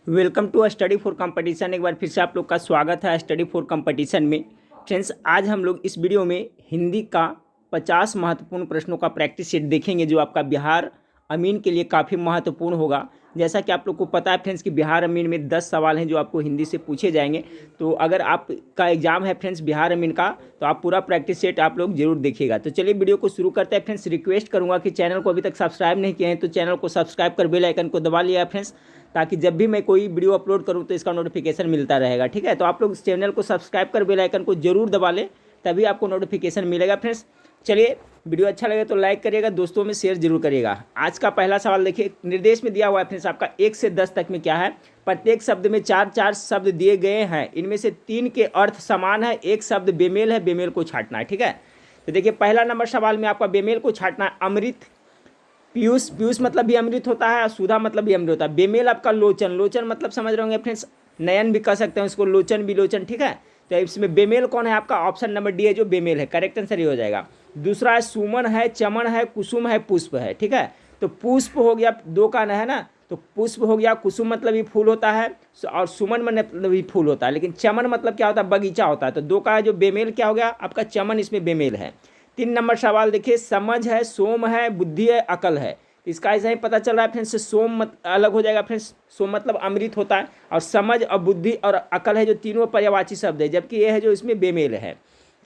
Welcome to study for competition. एक बार फिर से आप लोग का स्वागत है स्टडी फॉर कंपटीशन में। फ्रेंड्स, आज हम लोग इस वीडियो में हिंदी का 50 महत्वपूर्ण प्रश्नों का प्रैक्टिस सेट देखेंगे जो आपका बिहार अमीन के लिए काफ़ी महत्वपूर्ण होगा। जैसा कि आप लोग को पता है फ्रेंड्स कि बिहार अमीन में 10 सवाल हैं जो आपको हिंदी से पूछे जाएंगे। तो अगर आपका एग्जाम है फ्रेंड्स बिहार अमीन का, तो आप पूरा प्रैक्टिस सेट आप लोग जरूर देखिएगा। तो चलिए वीडियो को शुरू करते हैं। फ्रेंड्स, रिक्वेस्ट करूंगा कि चैनल को अभी तक सब्सक्राइब नहीं किए हैं तो चैनल को सब्सक्राइब कर बेल आइकन को दबा लिया फ्रेंड्स, ताकि जब भी मैं कोई वीडियो अपलोड करूं तो इसका नोटिफिकेशन मिलता रहेगा। ठीक है, तो आप लोग इस चैनल को सब्सक्राइब कर बेल आइकन को जरूर दबा लें, तभी आपको नोटिफिकेशन मिलेगा। फ्रेंड्स, चलिए वीडियो अच्छा लगे तो लाइक करिएगा, दोस्तों में शेयर जरूर करिएगा। आज का पहला सवाल देखिए, निर्देश में दिया हुआ है फ्रेंड्स आपका 1 से 10 तक में क्या है। प्रत्येक शब्द में 4 शब्द दिए गए हैं, इनमें से 3 के अर्थ समान है, एक शब्द बेमेल है, बेमेल को छांटना है। ठीक है, तो देखिए पहला नंबर सवाल में आपका बेमेल को छांटना है। अमृत, पीयूष, पीयूष मतलब भी अमृत होता है और सुधा मतलब भी अमृत होता है। बेमेल आपका लोचन, लोचन मतलब समझ रहे होंगे फ्रेंड्स, नयन भी कह सकते हैं उसको, लोचन भी लोचन। ठीक है, तो इसमें बेमेल कौन है आपका, ऑप्शन नंबर डी है जो बेमेल है, करेक्ट आंसर ये हो जाएगा। दूसरा है सुमन है, चमन है, कुसुम है, पुष्प है। ठीक है, तो पुष्प हो गया, दो का न है ना, तो पुष्प हो गया, कुसुम मतलब भी फूल होता है और सुमन मतलब भी फूल होता है, लेकिन चमन मतलब क्या होता है, बगीचा होता है। तो दो का है जो बेमेल क्या हो गया आपका, चमन, इसमें बेमेल है। 3 नंबर सवाल देखिए, समझ है, सोम है, बुद्धि है, अकल है। इसका ऐसा ही पता चल रहा है फ्रेंड्स, सोम अलग हो जाएगा फ्रेंड्स, सोम मतलब अमृत होता है, और समझ और बुद्धि और अकल है जो तीनों पर्यायवाची शब्द है, जबकि ये है जो इसमें बेमेल है।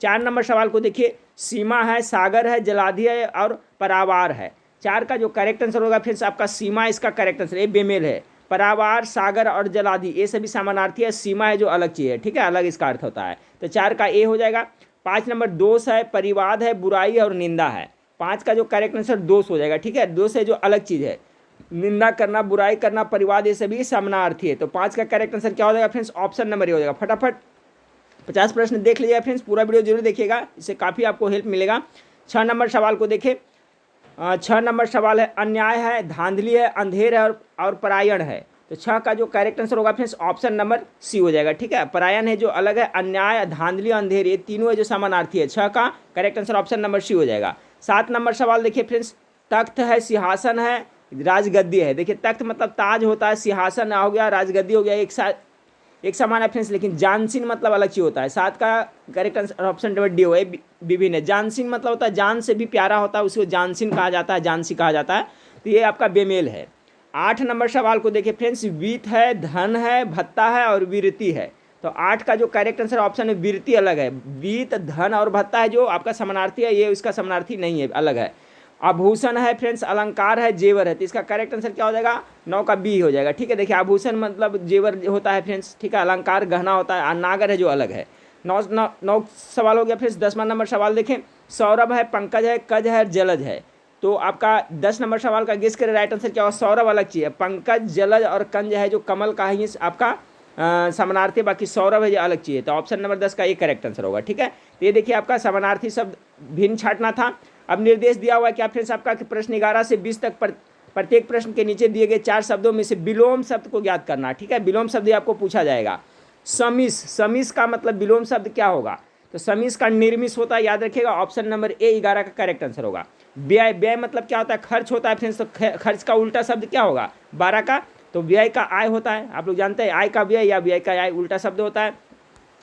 4 नंबर सवाल को देखिए, सीमा है, सागर है, जलाधि है और परावार है। 4 का जो करेक्ट आंसर होगा फ्रेंड्स आपका सीमा, इसका करेक्ट आंसर, ये बेमेल है। परावार, सागर और जलाधि ये सभी समानार्थी है, सीमा है जो अलग चीज़ है। ठीक है, अलग इसका अर्थ होता है, तो 4 का ए हो जाएगा। 5 नंबर दोष है, परिवाद है, बुराई और निंदा है। 5 का जो करेक्ट आंसर दोष हो जाएगा। ठीक है, दोष है जो अलग चीज़ है, निंदा करना, बुराई करना, परिवाद, ये सभी समानार्थी है। तो 5 का करेक्ट आंसर क्या हो जाएगा फ्रेंड्स, ऑप्शन नंबर ए हो जाएगा। फटाफट 50 प्रश्न देख लीजिएगा फ्रेंड्स, पूरा वीडियो जरूर देखिएगा, इससे काफ़ी आपको हेल्प मिलेगा। 6 नंबर सवाल को देखें। 6 नंबर सवाल है, अन्याय है, धांधली है, अंधेर है और परायण है। तो 6 का जो करेक्ट आंसर होगा फ्रेंड्स ऑप्शन नंबर सी हो जाएगा। ठीक है, परायण है जो अलग है, अन्याय, धांधली, अंधेर ये तीनों है जो समानार्थी है। 6 का correct answer option number c हो जाएगा। 7 नंबर सवाल देखिए फ्रेंड्स, तख्त है, सिंहासन है, राजगद्दी है। देखिए तख्त मतलब ताज होता है, सिंहासन हो गया, राजगद्दी हो गया, एक समान है फ्रेंड्स, लेकिन जानसीन मतलब अलग चीज होता है। 7 का correct answer option number D है, विभिन्न है। जानसीन मतलब होता है जान से भी प्यारा होता है, उसको जानसीन कहा जाता है, जानसी कहा जाता है, तो ये आपका बेमेल है। 8 नंबर सवाल को देखिए फ्रेंड्स, वीत है, धन है, भत्ता है और वीरति है। तो 8 का जो करेक्ट आंसर ऑप्शन है वीरति अलग है, वीत, धन और भत्ता है जो आपका समानार्थी है, ये उसका समानार्थी नहीं है, अलग है। आभूषण है फ्रेंड्स, अलंकार है, जेवर है, तो इसका करेक्ट आंसर क्या हो जाएगा, 9 का बी हो जाएगा। ठीक है, देखिए आभूषण मतलब जेवर होता है फ्रेंड्स, ठीक है, अलंकार गहना होता है, और नागर है जो अलग है। 9 सवाल हो गया फ्रेंड्स। 10वां नंबर सवाल देखें, सौरभ है, पंकज है, कज है, जलज है। तो आपका 10 नंबर सवाल का गेस करें, राइट आंसर क्या होगा, सौरभ अलग चीज़ है, पंकज, जलज और कंज है जो कमल का ही आपका समानार्थी, बाकी सौरभ है जो अलग चीज़ है। तो ऑप्शन नंबर 10 का ये करेक्ट आंसर होगा। ठीक है, तो ये देखिए आपका समानार्थी शब्द भिन्न छांटना था। अब निर्देश दिया हुआ है क्या फ्रेंड्स आपका कि प्रश्न 11 से 20 तक प्रत्येक प्रश्न के नीचे दिए गए 4 शब्दों में से विलोम शब्द को ज्ञात करना। ठीक है, विलोम शब्द आपको पूछा जाएगा। समिस, समिस का मतलब विलोम शब्द क्या होगा, तो समिस का निर्मिस होता है, याद रखिएगा, ऑप्शन नंबर ए 11 का करेक्ट आंसर होगा। व्यय, व्यय मतलब क्या होता है, खर्च होता है फ्रेंड्स, तो खर्च का उल्टा शब्द क्या होगा 12 का, तो व्यय का आय होता है, आप लोग जानते हैं, आय का व्यय या व्यय का आय उल्टा शब्द होता है।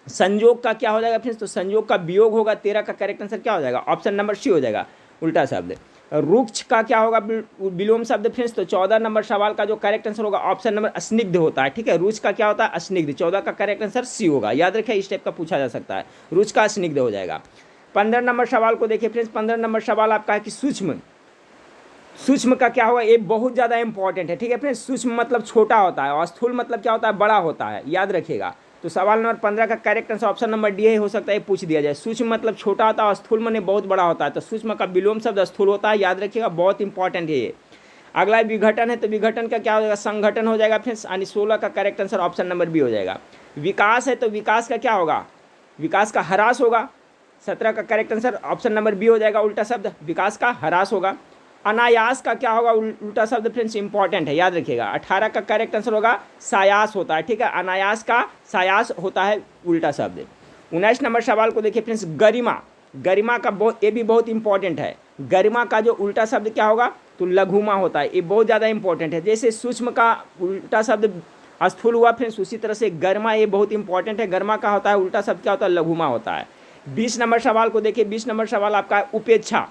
संयोग का क्या हो जाएगा फ्रेंड्स, तो संयोग का वियोग होगा, 13 का करेक्ट आंसर क्या हो जाएगा, ऑप्शन नंबर सी हो जाएगा, उल्टा शब्द। रुक्ष का क्या होगा विलोम शब्द फ्रेंड्स, तो 14 नंबर सवाल का जो करेक्ट आंसर होगा ऑप्शन नंबर स्निग्ध होता है। ठीक है, रुच का क्या होता है, स्निग्ध, 14 का करेक्ट आंसर सी होगा, याद रखिए इस टाइप का पूछा जा सकता है, रुच का स्निग्ध हो जाएगा। 15 नंबर सवाल को देखिए फ्रेंड्स, 15 नंबर सवाल आपका है कि सूक्ष्म, सूक्ष्म का क्या होगा, ये बहुत ज़्यादा इंपॉर्टेंट है। ठीक है फ्रेंड्स, सूक्ष्म मतलब छोटा होता है और स्थूल मतलब क्या होता है, बड़ा होता है, याद रखिएगा। तो सवाल नंबर 15 का correct answer option number D ही हो सकता है, पूछ दिया जाए। सूक्ष्म मतलब छोटा होता है और स्थूल माने बहुत बड़ा होता है, तो सूक्ष्म का विलोम शब्द स्थूल होता है, याद रखिएगा, बहुत इंपॉर्टेंट है ये। अगला विघटन है, तो विघटन का क्या हो जाएगा, संगठन हो जाएगा फ्रेंड्स, यानी 16 का correct answer option number b हो जाएगा। विकास है, तो विकास का क्या होगा, विकास का ह्रास होगा, 17 का correct answer option number b हो जाएगा, उल्टा शब्द, विकास का ह्रास होगा। अनायास का क्या होगा, उल्टा शब्द फ्रेंड्स इंपॉर्टेंट है, याद रखिएगा, 18 का करेक्ट आंसर होगा सायास होता है। ठीक है, अनायास का सायास होता है उल्टा शब्द। 19 नंबर सवाल को देखिए फ्रेंड्स, गरिमा, गरिमा का ये भी बहुत इंपॉर्टेंट है, गरिमा का जो उल्टा शब्द क्या होगा, तो लघुमा होता है, ये बहुत ज़्यादा इंपॉर्टेंट है। जैसे सूक्ष्म का उल्टा शब्द स्थूल हुआ फ्रेंड्स। उसी तरह से गर्मा, ये बहुत इंपॉर्टेंट है, गर्मा का होता है उल्टा शब्द क्या होता है, लघुमा होता है। 20 नंबर सवाल को देखिए, 20 नंबर सवाल आपका है उपेक्षा,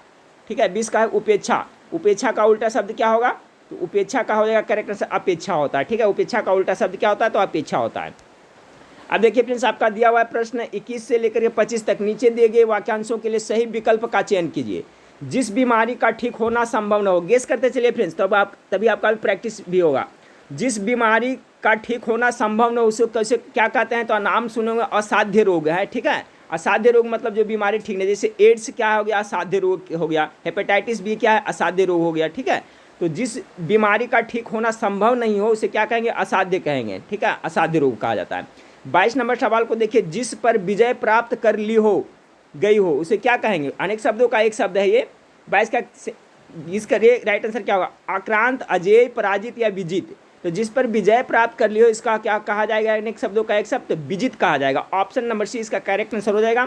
ठीक है, 20 का है उपेक्षा। उपेक्षा का उल्टा शब्द क्या होगा, तो उपेक्षा का हो जाएगा करेक्ट आंसर अपेक्षा होता है, ठीक है। उपेक्षा का उल्टा शब्द क्या होता है, तो अपेक्षा होता है। अब देखिए फ्रेंड्स, आपका दिया हुआ है प्रश्न 21 से लेकर 25 तक, नीचे दिए गए वाक्यांशों के लिए सही विकल्प का चयन कीजिए। जिस बीमारी का ठीक होना संभव न हो, गेस करते चलिए फ्रेंड्स, तभी आपका प्रैक्टिस भी होगा। जिस बीमारी का ठीक होना संभव न हो उसे कैसे क्या कहते हैं, तो नाम सुनोगे, असाध्य रोग है, ठीक है। असाध्य रोग मतलब जो बीमारी ठीक नहीं, जैसे एड्स क्या हो गया, असाध्य रोग हो गया। हेपेटाइटिस बी क्या है, असाध्य रोग हो गया, ठीक है। तो जिस बीमारी का ठीक होना संभव नहीं हो उसे क्या कहेंगे, असाध्य कहेंगे, ठीक है, असाध्य रोग कहा जाता है। 22 नंबर सवाल को देखिए, जिस पर विजय प्राप्त कर ली हो गई हो उसे क्या कहेंगे, अनेक शब्दों का एक शब्द है ये। 22 का इसका राइट आंसर क्या होगा, आक्रांत, अजेय, पराजित या विजित। तो जिस पर विजय प्राप्त कर ली हो इसका क्या कहा जाएगा, अनेक शब्दों का एक शब्द, तो विजित कहा जाएगा। ऑप्शन नंबर सी इसका करेक्ट आंसर हो जाएगा।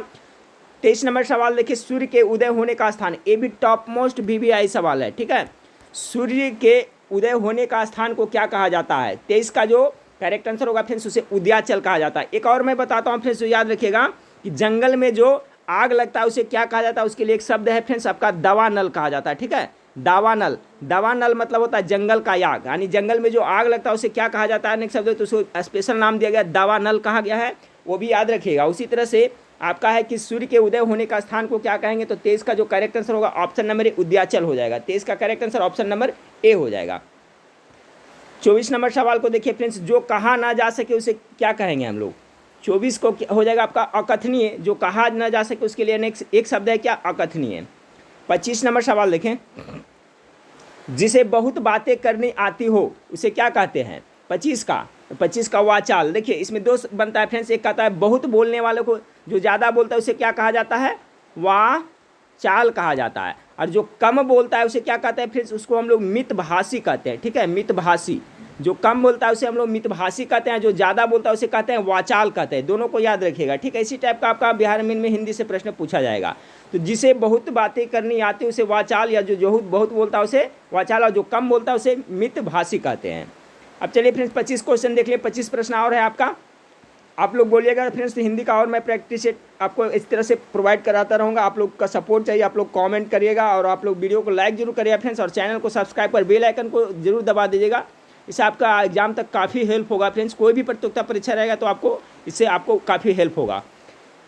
23 नंबर सवाल देखिए, सूर्य के उदय होने का स्थान, ये भी टॉप मोस्ट VVI सवाल है, ठीक है। सूर्य के उदय होने का स्थान को क्या कहा जाता है, 23 का जो करेक्ट आंसर होगा फ्रेंड्स उसे उदयाचल कहा जाता है। एक और मैं बताता हूँ फ्रेंड्स, तो याद रखिएगा कि जंगल में जो आग लगता है उसे क्या कहा जाता है, उसके लिए एक शब्द है फ्रेंड्स आपका दावानल कहा जाता है, ठीक है। दावानल, दावानल मतलब होता है जंगल का आग, यानी जंगल में जो आग लगता है उसे क्या कहा जाता है, अनेक शब्द, तो उसको स्पेशल नाम दिया गया, दावानल कहा गया है, वो भी याद रखिएगा। उसी तरह से आपका है कि सूर्य के उदय होने का स्थान को क्या कहेंगे, तो 23 का जो करेक्ट आंसर होगा ऑप्शन नंबर ए उदयाचल हो जाएगा। 23 का correct answer option number A हो जाएगा। 24 नंबर सवाल को देखिए फ्रेंड्स, जो कहा ना जा सके उसे क्या कहेंगे हम लोग, 24 को हो जाएगा आपका अकथनीय, जो कहा ना जा सके उसके लिए एक शब्द है क्या, अकथनीय। 25 नंबर सवाल देखें, जिसे बहुत बातें करनी आती हो उसे क्या कहते हैं, 25 का वाचाल। देखिए इसमें दो बनता है फ्रेंड्स, एक कहता है बहुत बोलने वाले को, जो ज़्यादा बोलता है उसे क्या कहा जाता है, वाचाल कहा जाता है, और जो कम बोलता है उसे क्या कहते हैं फ्रेंड्स, उसको हम लोग मितभाषी कहते हैं, ठीक है, मितभाषी। जो कम बोलता है उसे हम लोग मितभाषी कहते हैं, जो ज़्यादा बोलता है उसे कहते हैं वाचाल कहते हैं। दोनों को याद रखिएगा, ठीक है। इसी टाइप का आपका बिहार में हिंदी से प्रश्न पूछा जाएगा। तो जिसे बहुत बातें करनी आती है उसे वाचाल, या जो बहुत बोलता है उसे वाचाल, और जो कम बोलता है उसे मितभाषी कहते हैं। अब चलिए फ्रेंड्स 25 क्वेश्चन देख लिए, 25 प्रश्न और है आपका। आप लोग बोलिएगा फ्रेंड्स, हिंदी का और मैं प्रैक्टिस आपको इस तरह से प्रोवाइड कराता रहूँगा। आप लोग का सपोर्ट चाहिए, आप लोग कमेंट करिएगा, और आप लोग वीडियो को लाइक जरूर करिएगा फ्रेंड्स, और चैनल को सब्सक्राइब कर बेल आइकन को जरूर दबा दीजिएगा। इससे आपका एग्जाम तक काफ़ी हेल्प होगा फ्रेंड्स। कोई भी प्रतियोगिता परीक्षा रहेगा तो इससे आपको काफ़ी हेल्प होगा।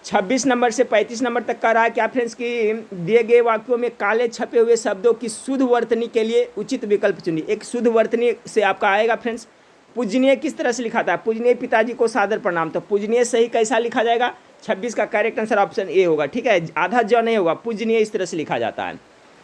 26 नंबर से 35 नंबर तक का रहा है क्या फ्रेंड्स, कि दिए गए वाक्यों में काले छपे हुए शब्दों की शुद्ध वर्तनी के लिए उचित विकल्प चुनिए। एक शुद्ध वर्तनी से आपका आएगा फ्रेंड्स, पूजनीय किस तरह से लिखा था, पूजनीय पिताजी को सादर प्रणाम, तो पूजनीय सही कैसा लिखा जाएगा, 26 का करेक्ट आंसर ऑप्शन ए होगा, ठीक है। आधा ज नहीं होगा, पूजनीय इस तरह से लिखा जाता है।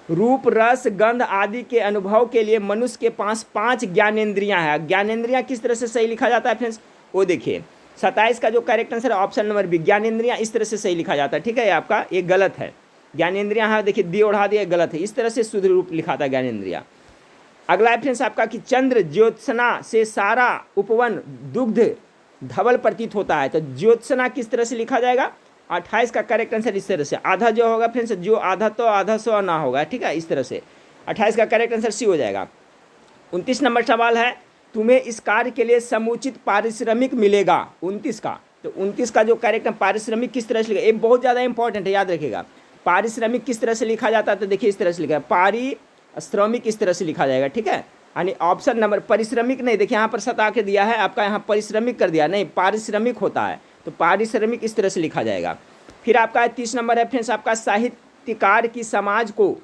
रूप, रस, गंध आदि के अनुभव के लिए मनुष्य के पास 5 ज्ञानेंद्रियां हैं। ज्ञानेंद्रियां किस तरह से सही लिखा जाता है फ्रेंड्स, वो देखिए 27 का जो करेक्ट आंसर है ऑप्शन नंबर बी, ज्ञानेंद्रियां इस तरह से सही लिखा जाता है, ठीक है। आपका ये गलत है, ज्ञानेंद्रियां है देखिए दी ओढ़ा दिया, गलत है, इस तरह से शुद्ध रूप लिखा था ज्ञानेंद्रियां। अगला है फ्रेंड्स आपका कि चंद्र ज्योत्सना से सारा उपवन दुग्ध धवल प्रतीत होता है, तो ज्योत्सना किस तरह से लिखा जाएगा, 28 का करेक्ट आंसर इस तरह से, आधा जो होगा फ्रेंड्स, जो आधा तो आधा सौ ना होगा, ठीक है, इस तरह से 28 का करेक्ट आंसर सी हो जाएगा। 29 नंबर सवाल है, तुम्हें इस कार्य के लिए समुचित पारिश्रमिक मिलेगा, 29 का, तो 29 का जो करेक्ट पारिश्रमिक किस तरह से लिखा, ये बहुत ज़्यादा इंपॉर्टेंट है, याद रखिएगा। पारिश्रमिक किस तरह से लिखा जाता है, तो देखिए इस तरह से लिखा है, पारिश्रमिक इस तरह से लिखा जाएगा, ठीक है। यानी ऑप्शन नंबर परिश्रमिक नहीं, देखिए यहाँ पर सता के दिया है आपका, यहाँ परिश्रमिक कर दिया, नहीं पारिश्रमिक होता है, तो पारिश्रमिक इस तरह से लिखा जाएगा। फिर आपका 30 नंबर है फ्रेंड्स आपका, साहित्यकार की समाज को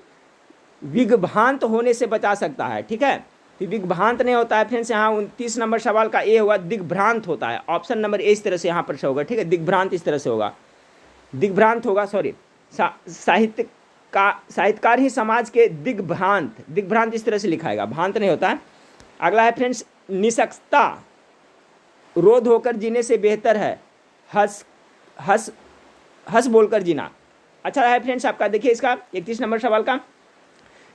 विघ्भांत होने से बचा सकता है, ठीक है। विघ्भांत नहीं होता है फ्रेंड्स, यहाँ 29 नंबर सवाल का ए होगा, दिग्भ्रांत होता है, ऑप्शन नंबर ए इस तरह से यहाँ पर होगा, ठीक है, दिग्भ्रांत इस तरह से होगा, दिग्भ्रांत होगा, सॉरी, साहित्यकार ही समाज के दिग्भ्रांत इस तरह से लिखाएगा, भांत नहीं होता है। अगला है फ्रेंड्स, निशक्तता रोध होकर जीने से बेहतर है हंस बोलकर जीना। अच्छा है फ्रेंड्स आपका, देखिए इसका 31 नंबर सवाल का,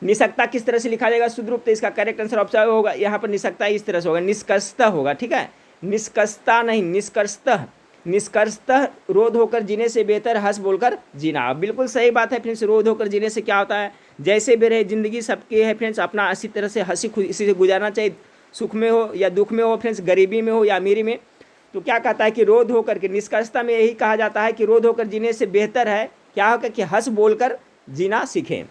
निशक्तता किस तरह से लिखा जाएगा शुद्ध रूप, तो इसका करेक्ट आंसर ऑप्शन होगा यहाँ पर निशक्तता इस तरह से होगा, निष्कर्षतः होगा, ठीक है, निष्कर्षता नहीं, निष्कर्षतः रोध होकर जीने से बेहतर हंस बोलकर जीना। बिल्कुल सही बात है फ्रेंड्स, रोध होकर जीने से क्या होता है, जैसे भी रहे जिंदगी सबके है फ्रेंड्स, अपना इसी तरह से हंसी खुशी से गुजारना चाहिए, सुख में हो या दुख में हो फ्रेंड्स, गरीबी में हो या अमीरी में, तो क्या कहता है कि रोध होकर के, निष्कर्षता में यही कहा जाता है कि रोध होकर जीने से बेहतर है क्या होगा कि हंस बोलकर जीना सीखें।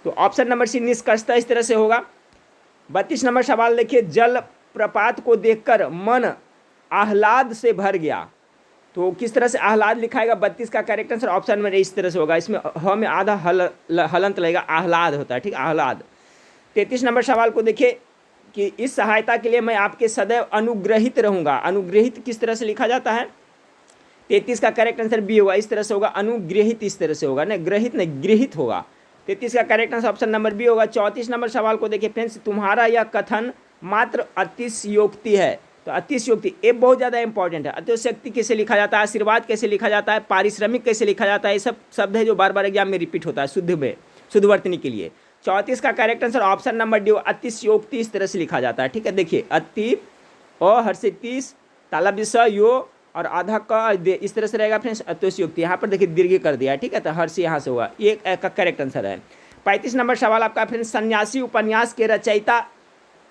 तो ऑप्शन नंबर सी निष्कर्षता इस तरह से होगा। 32 नंबर सवाल देखिए, जल प्रपात को देखकर मन आह्लाद से भर गया, तो किस तरह से आह्लाद लिखाएगा? 32 का करेक्ट आंसर ऑप्शन में इस तरह से होगा, इसमें ह में आधा हलंत लगेगा, आह्लाद होता है, ठीक, आह्लाद। 33 नंबर सवाल को देखिए कि इस सहायता के लिए मैं आपके सदैव अनुग्रहित रहूंगा, अनुग्रहित किस तरह से लिखा जाता है? 33 का करेक्ट आंसर बी होगा, इस तरह से होगा, अनुग्रहित इस तरह से होगा, ना ग्रहित नहीं गृहित होगा। 33 का correct answer option number B होगा। 34 नंबर सवाल को देखिए फ्रेंड्स, तुम्हारा यह कथन मात्र अतिशयोक्ति है, तो अतिशयोक्ति ये बहुत ज़्यादा इंपॉर्टेंट है। अतिशयोक्ति कैसे लिखा जाता है, आशीर्वाद कैसे लिखा जाता है, पारिश्रमिक कैसे लिखा जाता है, ये सब शब्द है जो बार बार एग्जाम में रिपीट होता है शुद्ध में, शुद्ध वर्तनी के लिए। 34 का correct answer option number D, अतिशयोक्ति इस तरह से लिखा जाता है, ठीक है। देखिए अति और हर से 30 ताला विषय यो और आधा का दे, इस तरह से रहेगा फ्रेंड्स अतिशयोक्ति। यहाँ पर देखिए दीर्घ कर दिया है, ठीक है, तो हर से यहाँ से होगा, ये का करेक्ट आंसर है। 35 नंबर सवाल आपका फ्रेंड्स, सन्यासी उपन्यास के रचयिता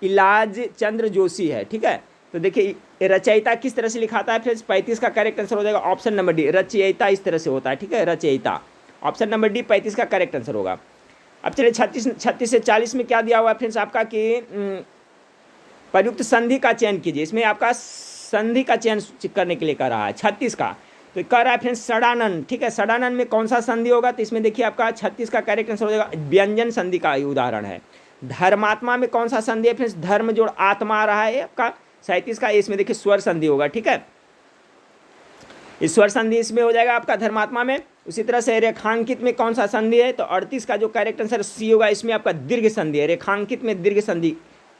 इलाज चंद्र जोशी है, ठीक है। तो देखिए रचयिता किस तरह से लिखाता है फ्रेंड्स? 35 का करेक्ट आंसर हो जाएगा ऑप्शन नंबर डी, रचयिता इस तरह से होता है, ठीक है, रचयिता। ऑप्शन नंबर डी 35 का करेक्ट आंसर होगा। अब चलिए 36 से 40 में क्या दिया हुआ है फ्रेंड्स आपका कि प्रयुक्त संधि का चयन कीजिए। इसमें आपका संधि का चयन करने के लिए कह रहा है 36 का, तो कह रहा है फ्रेंड्स सड़ानन, ठीक है। सड़ानन में कौन सा संधि होगा? तो इसमें देखिए आपका 36 का करेक्ट आंसर हो जाएगा व्यंजन संधि का उदाहरण है। धर्मात्मा में कौन सा संधि है फ्रेंड्स? धर्म जोड़ आत्मा आ रहा है आपका 37 का, इसमें देखिए स्वर संधि होगा, ठीक है, ईश्वर संधि इसमें हो जाएगा आपका धर्मात्मा में। उसी तरह से रेखांकित में कौन सा संधि है? तो 38 का जो करेक्ट आंसर सी होगा, इसमें आपका दीर्घ संधि है, रेखांकित में दीर्घ संधि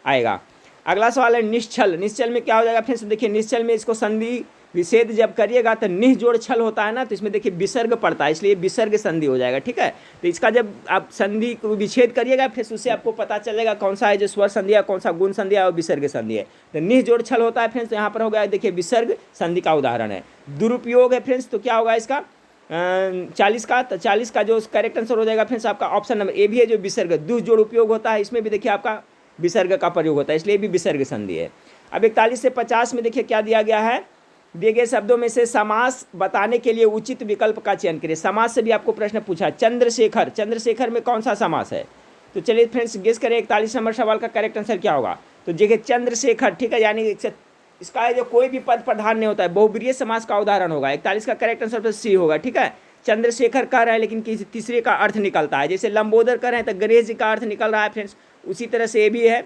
आएगा। अगला सवाल है निश्चल। निश्चल में क्या हो जाएगा फ्रेंड्स? देखिए निश्चल में इसको संधि विच्छेद जब करिएगा तो निह जोड़ छल होता है ना, तो इसमें देखिए विसर्ग पड़ता है, इसलिए विसर्ग संधि हो जाएगा, ठीक है। तो इसका जब आप संधि को विच्छेद करिएगा फिर उससे आपको पता चलेगा कौन सा है जो स्वर संधि है, कौन सा गुण संधि है और विसर्ग संधि है। तो निह जोड़ छल होता है फ्रेंड्स, तो यहाँ पर हो गया देखिए विसर्ग संधि का उदाहरण है। दुरुपयोग है फ्रेंड्स, तो क्या होगा इसका 40 का, तो 40 का जो करेक्ट आंसर हो जाएगा फ्रेंड्स आपका ऑप्शन नंबर ए भी है, जो विसर्ग दुह जोड़ उपयोग होता है, इसमें भी देखिए आपका विसर्ग का प्रयोग होता है, इसलिए भी विसर्ग संधि है। अब 41 से 50 में देखिए क्या दिया गया है, दिए गए शब्दों में से समास बताने के लिए उचित विकल्प का चयन करिए। समास से भी आपको प्रश्न पूछा, चंद्रशेखर, चंद्रशेखर में कौन सा समास है? तो चलिए फ्रेंड्स गेस करें 41 नंबर सवाल का करेक्ट आंसर क्या होगा। तो देखिए चंद्रशेखर, ठीक है, यानी इसका जो कोई भी पद प्रधान नहीं होता है, बहुब्रीहि समास का उदाहरण होगा। 41 का करेक्ट आंसर तो सी होगा, ठीक है। चंद्रशेखर कह रहे हैं लेकिन किसी तीसरे का अर्थ निकलता है, जैसे लंबोदर कह रहे हैं तो गणेश जी का अर्थ निकल रहा है फ्रेंड्स, उसी तरह से ये भी है।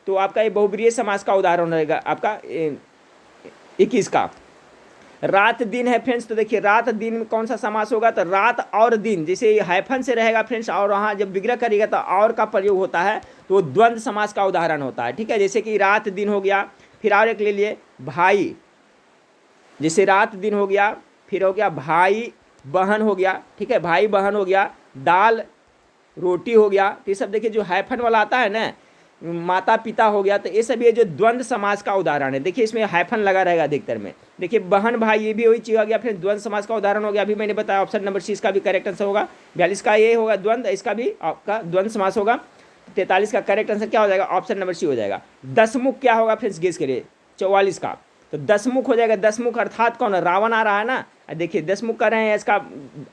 तो आपका ये बहुब्रीहि समास का उदाहरण रहेगा आपका 21 का। रात दिन है फ्रेंड्स, तो देखिए रात दिन में कौन सा समास होगा? तो रात और दिन, जैसे हाइफन से रहेगा फ्रेंड्स, और वहाँ जब विग्रह करिएगा तो और का प्रयोग होता है, तो द्वंद्व समास का उदाहरण होता है, ठीक है। जैसे कि रात दिन हो गया, फिर और एक ले लिए भाई, जैसे रात दिन हो गया, फिर हो गया भाई बहन हो गया, ठीक है, भाई बहन हो गया, दाल रोटी हो गया। तो ये सब देखिए जो हाइफन वाला आता है ना, माता पिता हो गया, तो ये सब ये जो द्वंद्व समास का उदाहरण है। देखिए इसमें हाइफन लगा रहेगा अधिकतर में। देखिए बहन भाई ये भी वही चीज हो गया, फिर द्वंद्व समास का उदाहरण हो गया। अभी मैंने बताया ऑप्शन नंबर सी इसका भी करेक्ट आंसर होगा। 42 का ये होगा द्वंद्व, इसका भी आपका द्वंद्व समास होगा। 43 का करेक्ट आंसर क्या हो जाएगा? ऑप्शन नंबर सी हो जाएगा। दसमुख क्या होगा फ्रेंड्स गेस करिए? 44 का, तो दसमुख हो जाएगा। दसमुख अर्थात कौन है? रावण आ रहा है ना, देखिए दसमुख कर रहे हैं, इसका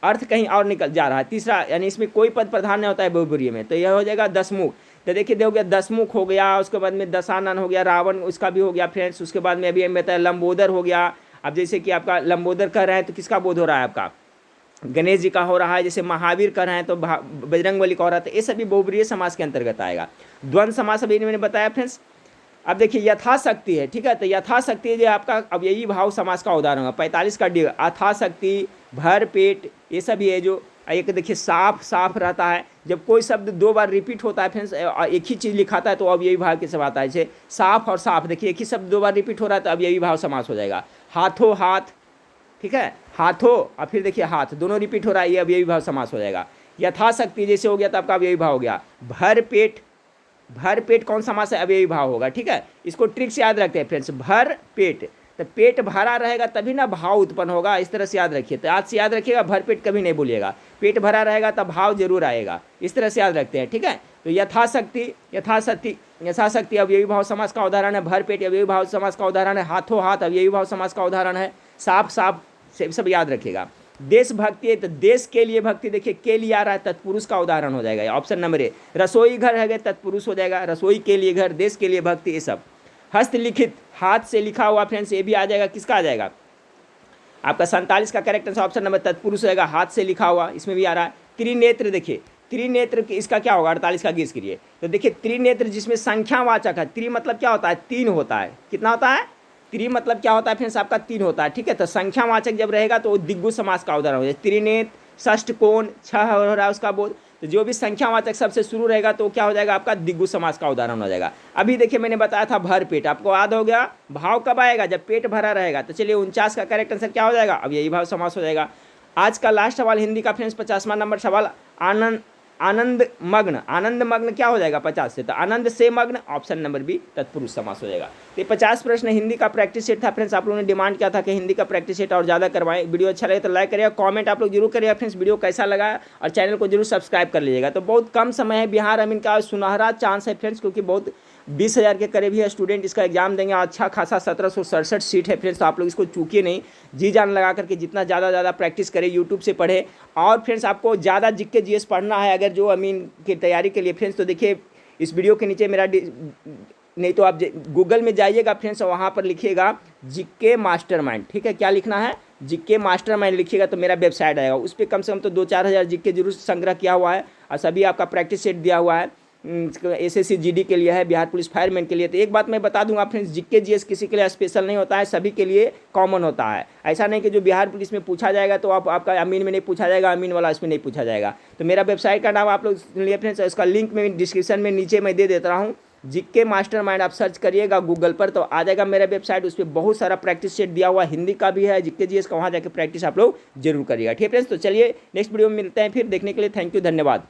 अर्थ कहीं और निकल जा रहा है। तीसरा यानी इसमें कोई पद प्रधान नहीं होता है बहुब्रीहि में, तो यह हो जाएगा दसमुख। तो देखिए हो गया दसमुख हो गया, उसके बाद में दशानन हो गया, रावण उसका भी हो गया फ्रेंड्स। उसके बाद में अभी हम बताया लंबोदर हो गया। अब जैसे कि आपका लंबोदर कर रहे हैं तो किसका बोध हो रहा है? आपका गणेश जी का हो रहा है। जैसे महावीर कर रहे हैं तो बजरंगबली का हो रहा है, तो ये सभी बहुब्रीहि समास के अंतर्गत आएगा। द्वंद्व समास अभी मैंने बताया फ्रेंड्स। अब देखिए यथाशक्ति है, ठीक है, तो यथाशक्ति जो आपका अब यही भाव समास का उदाहरण होगा। 45 का डी, यथाशक्ति, भर पेट, ये सब ये जो एक देखिए साफ साफ रहता है। जब कोई शब्द दो बार रिपीट होता है फ्रेंड्स, एक ही चीज़ लिखाता है तो अब यही भाव के सब आता है। जैसे साफ और साफ, देखिए एक ही शब्द दो बार रिपीट हो रहा है तो अब यही भाव समास हो जाएगा। हाथों हाथ, ठीक है, हाथों और फिर देखिए हाथ दोनों रिपीट हो रहा है, ये अब यही भाव समास हो जाएगा। यथाशक्ति जैसे हो गया तो आपका अब यही भाव हो गया। भर पेट, भर पेट कौन समास है? अब यही भाव होगा, ठीक है। इसको ट्रिक से याद रखते हैं फ्रेंड्स, भर पेट, तो पेट भरा रहेगा तभी ना भाव उत्पन्न होगा, इस तरह से याद रखिए। तो आज से याद रखिएगा, भर पेट कभी नहीं बोलिएगा, पेट भरा रहेगा तब भाव जरूर आएगा, इस तरह से याद रखते हैं, ठीक है। तो यथाशक्ति अवयवी भाव समास का उदाहरण है, भरपेट अवयवी भाव समास का उदाहरण है, हाथों हाथ अवयवी भाव समास का उदाहरण है, साफ साफ सब याद रखिएगा। देशभक्ति है तो देश के लिए भक्ति, देखिए के लिए आ रहा है, तत्पुरुष का उदाहरण हो जाएगा ऑप्शन नंबर ए। रसोई घर है तत्पुरुष हो जाएगा, रसोई के लिए घर, देश के लिए भक्ति, ये सब। हस्तलिखित, हाथ से लिखा हुआ फ्रेंड्स, ये भी आ जाएगा, किसका आ जाएगा आपका 47 का करेक्ट आंसर ऑप्शन नंबर तत्पुरुष रहेगा, हाथ से लिखा हुआ, इसमें भी आ रहा है। त्रिनेत्र, देखिए त्रिनेत्र इसका क्या होगा 48 का गेस करिए। तो देखिए त्रिनेत्र जिसमें संख्यावाचक है, त्रि मतलब क्या होता है 3 होता है, कितना होता है त्रि मतलब क्या होता है फ्रेंड्स आपका 3 होता है, ठीक है। तो संख्यावाचक जब रहेगा तो दिग्गु समास का उदाहरण हो जाए, त्रिनेत्र, षष्ठ कोण, 6 हो रहा है उसका बोध, तो जो भी संख्यावाचक सबसे शुरू रहेगा तो क्या हो जाएगा आपका दिग्गु समास का उदाहरण हो जाएगा। अभी देखिए मैंने बताया था भर पेट, आपको याद हो गया भाव कब आएगा जब पेट भरा रहेगा। तो चलिए 49 का करेक्ट आंसर क्या हो जाएगा, अब यही भाव समास हो जाएगा। आज का लास्ट सवाल हिंदी का फ्रेंड्स 50वां नंबर सवाल, आनंद मग्न क्या हो जाएगा 50 से, तो आनंद से मग्न, ऑप्शन नंबर बी तत्पुरुष समास हो जाएगा। तो 50 प्रश्न हिंदी का प्रैक्टिस सेट था फ्रेंड्स, आप लोगों ने डिमांड किया था कि हिंदी का प्रैक्टिस सेट और ज़्यादा करवाएं। वीडियो अच्छा लगे तो लाइक करिएगा, कमेंट आप लोग जरूर करिएगा फ्रेंड्स वीडियो कैसा लगा, और चैनल को जरूर सब्सक्राइब कर लीजिएगा। तो बहुत कम समय है, बिहार अमीन का सुनहरा चांस है फ्रेंड्स, क्योंकि बहुत 20,000 के करीब ही स्टूडेंट इसका एग्जाम देंगे, अच्छा खासा 1767 सीट है फ्रेंड्स। तो आप लोग इसको चूकिए नहीं, जी जान लगा करके जितना ज़्यादा प्रैक्टिस करें, यूट्यूब से पढ़े। और फ्रेंड्स आपको ज़्यादा जीके जीएस पढ़ना है अगर जो अमीन की तैयारी के लिए फ्रेंड्स, तो देखिए इस वीडियो के नीचे मेरा नहीं तो आप गूगल में जाइएगा फ्रेंड्स, वहाँ पर लिखिएगा जीके मास्टरमाइंड, ठीक है। क्या लिखना है जीके मास्टरमाइंड लिखिएगा तो मेरा वेबसाइट आएगा, उस पर कम से कम तो 2-4 हज़ार जीके जरूर संग्रह किया हुआ है, और सभी आपका प्रैक्टिस सेट दिया हुआ है, एसएससी जीडी के लिए है, बिहार पुलिस फायरमैन के लिए। तो एक बात मैं बता दूंगा फ्रेंड्स, जीके जीएस किसी के लिए स्पेशल नहीं होता है, सभी के लिए कॉमन होता है। ऐसा नहीं कि जो बिहार पुलिस में पूछा जाएगा तो आपका अमीन में नहीं पूछा जाएगा, अमीन वाला इसमें नहीं पूछा जाएगा। तो मेरा वेबसाइट का नाम आप लोग लिए फ्रेंड्स, इसका लिंक में डिस्क्रिप्शन में नीचे मैं दे देता हूँ, जीके मास्टरमाइंड आप सर्च करिएगा गूगल पर तो आ जाएगा मेरा वेबसाइट, उस पर बहुत सारा प्रैक्टिस सेट दिया हुआ, हिंदी का भी है, जीके जीएस का, वहाँ जाकर प्रैक्टिस आप लोग जरूर करिएगा, ठीक है फ्रेंड्स। तो चलिए नेक्स्ट वीडियो में मिलते हैं फिर, देखने के लिए थैंक यू, धन्यवाद।